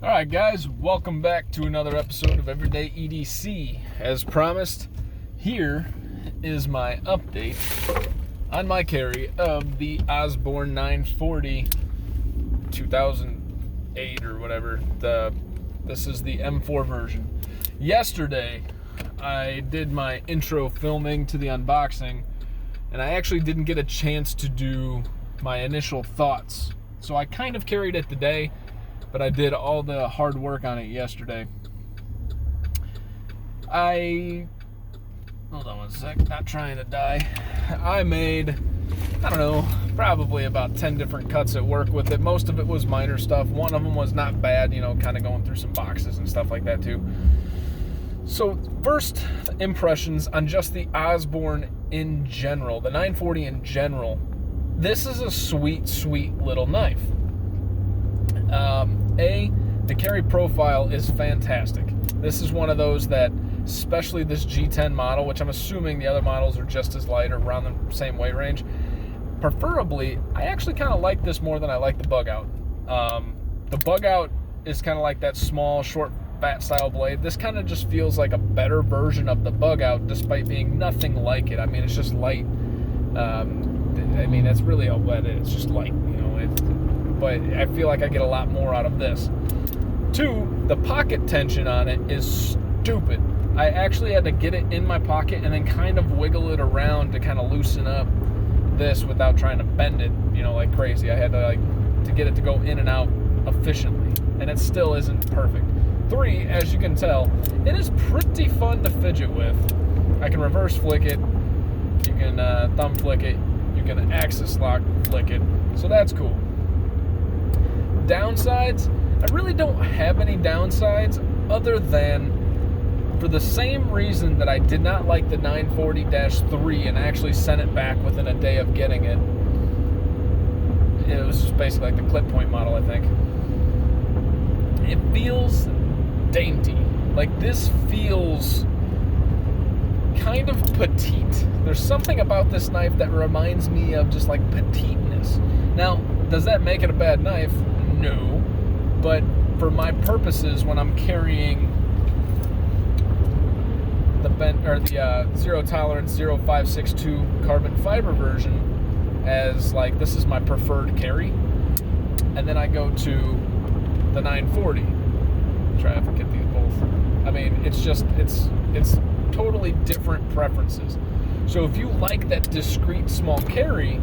Alright guys, welcome back to another episode of Everyday EDC. As promised, here is my update on my carry of the Osborne 940 2008 or whatever. This is the M4 version. Yesterday, I did my intro filming to the unboxing, and I actually didn't get a chance to do my initial thoughts. So I kind of carried it today, but I did all the hard work on it yesterday. Hold on one sec, not trying to die. I made, probably about 10 different cuts at work with it. Most of it was minor stuff. One of them was not bad, kind of going through some boxes and stuff like that too. So first impressions on just the Osborne in general, the 940 in general. This is a sweet, sweet little knife. The carry profile is fantastic. This is one of those that, especially this G10 model, which I'm assuming the other models are just as light or around the same weight range. Preferably, I actually kind of like this more than I like the Bug Out. The Bug Out is kind of like that small, short, fat style blade. This kind of just feels like a better version of the Bug Out, despite being nothing like it. I mean, it's just light. That's really all that is. It's just light, but I feel like I get a lot more out of this. 2, the pocket tension on it is stupid. I actually had to get it in my pocket and then kind of wiggle it around to kind of loosen up this without trying to bend it, like crazy. I had to get it to go in and out efficiently, and it still isn't perfect. 3, as you can tell, it is pretty fun to fidget with. I can reverse flick it, you can thumb flick it, you can axis lock flick it, so that's cool. Downsides, I really don't have any downsides other than for the same reason that I did not like the 940-3 and actually sent it back within a day of getting it. It was just basically like the clip point model, I think. It feels dainty. Like, this feels kind of petite. There's something about this knife that reminds me of just like petiteness. Now, does that make it a bad knife? No, but for my purposes, when I'm carrying the zero tolerance 0562 carbon fiber version as like this is my preferred carry, and then I go to the 940. Try to get these both. I mean, it's totally different preferences. So if you like that discreet small carry,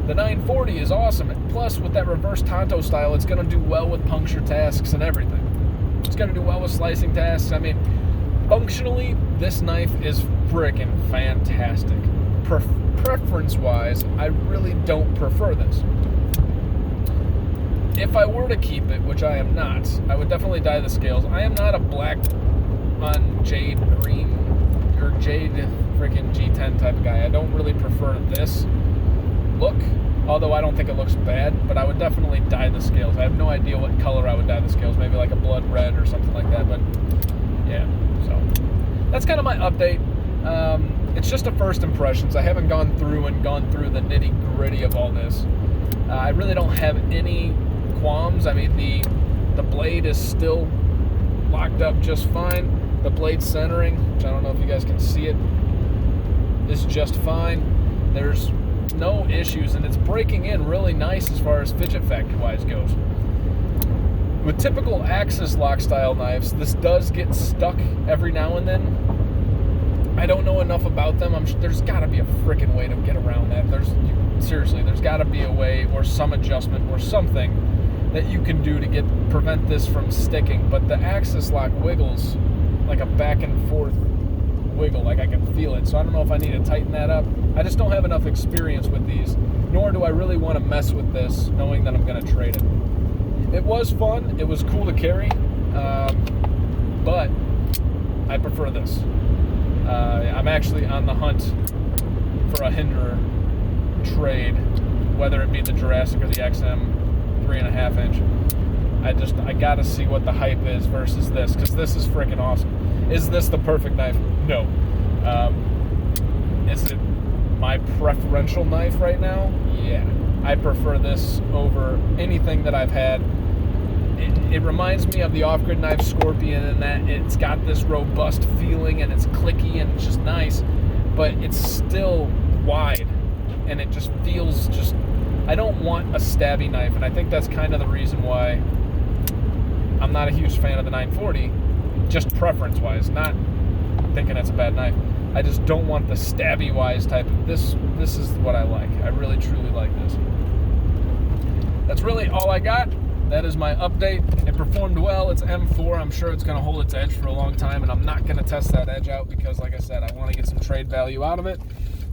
the 940 is awesome. Plus, with that reverse Tonto style, it's going to do well with puncture tasks and everything. It's going to do well with slicing tasks. I mean, functionally, this knife is freaking fantastic. Preference-wise, I really don't prefer this. If I were to keep it, which I am not, I would definitely dye the scales. I am not a black on jade green or jade freaking G10 type of guy. I don't really prefer this look, although I don't think it looks bad, but I would definitely dye the scales. I have no idea what color I would dye the scales, maybe like a blood red or something like that, but yeah, so that's kind of my update. It's just a first impressions. I haven't gone through the nitty gritty of all this. I really don't have any qualms. I mean, the blade is still locked up just fine. The blade centering, which I don't know if you guys can see it, is just fine. There's no issues, and it's breaking in really nice as far as fidget factor wise goes. With typical axis lock style knives, this does get stuck every now and then. I don't know enough about them. There's got to be a freaking way to get around that. There's got to be a way or some adjustment or something that you can do to prevent this from sticking. But the axis lock wiggles like a back and forth wiggle, like I can feel it. So I don't know if I need to tighten that up. I just don't have enough experience with these, nor do I really want to mess with this knowing that I'm going to trade it. It was fun. It was cool to carry, but I prefer this. I'm actually on the hunt for a Hinderer trade, whether it be the Jurassic or the XM 3.5 inch. I gotta see what the hype is versus this, because this is freaking awesome. Is this the perfect knife? No. Is it my preferential knife right now? Yeah. I prefer this over anything that I've had it reminds me of the off-grid knife Scorpion in that it's got this robust feeling and it's clicky and it's just nice, but it's still wide and it just feels just... I don't want a stabby knife, and I think that's kind of the reason why I'm not a huge fan of the 940, just preference-wise, not thinking it's a bad knife. I just don't want the stabby-wise type of... This is what I like. I really, truly like this. That's really all I got. That is my update. It performed well. It's M4. I'm sure it's going to hold its edge for a long time, and I'm not going to test that edge out because, like I said, I want to get some trade value out of it.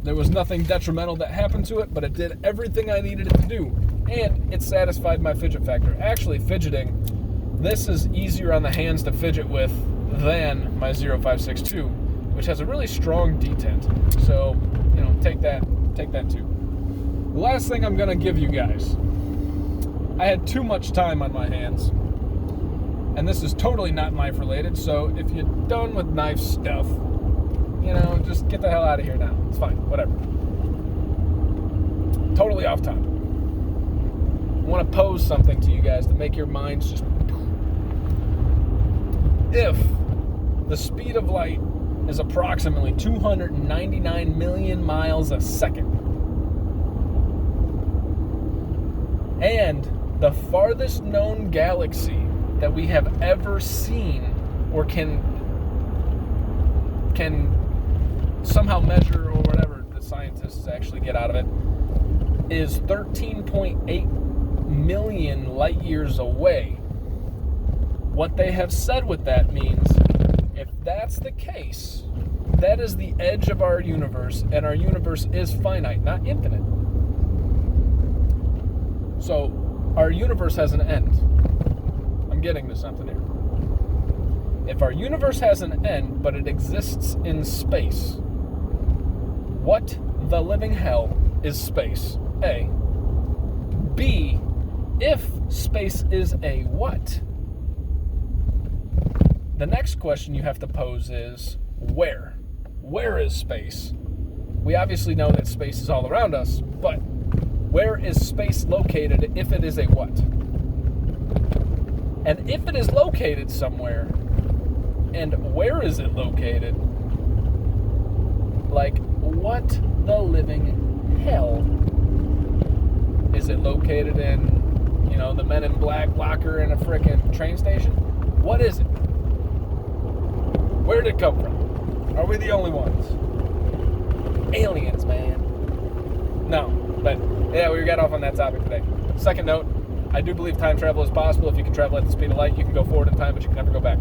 There was nothing detrimental that happened to it, but it did everything I needed it to do, and it satisfied my fidget factor. Actually, fidgeting, this is easier on the hands to fidget with than my 0562, which has a really strong detent. So, you know, take that too. The last thing I'm going to give you guys, I had too much time on my hands, and this is totally not knife related, so if you're done with knife stuff, you know, just get the hell out of here now. It's fine, whatever. Totally off topic. I want to pose something to you guys to make your minds just... If the speed of light is approximately 299 million miles a second, and the farthest known galaxy that we have ever seen or can somehow measure, or whatever the scientists actually get out of it, is 13.8 million light years away. What they have said with that means, if that's the case, that is the edge of our universe, and our universe is finite, not infinite. So our universe has an end. I'm getting to something here. If our universe has an end, but it exists in space, what the living hell is space? A. B. If space is a what? The next question you have to pose is, where? Where is space? We obviously know that space is all around us, but where is space located if it is a what? And if it is located somewhere, and where is it located? Like, what the living hell? Is it located in, you know, the Men in Black locker in a frickin' train station? What is it? Where did it come from? Are we the only ones? Aliens, man. No, but yeah, we got off on that topic today. Second note, I do believe time travel is possible. If you can travel at the speed of light, you can go forward in time, but you can never go back.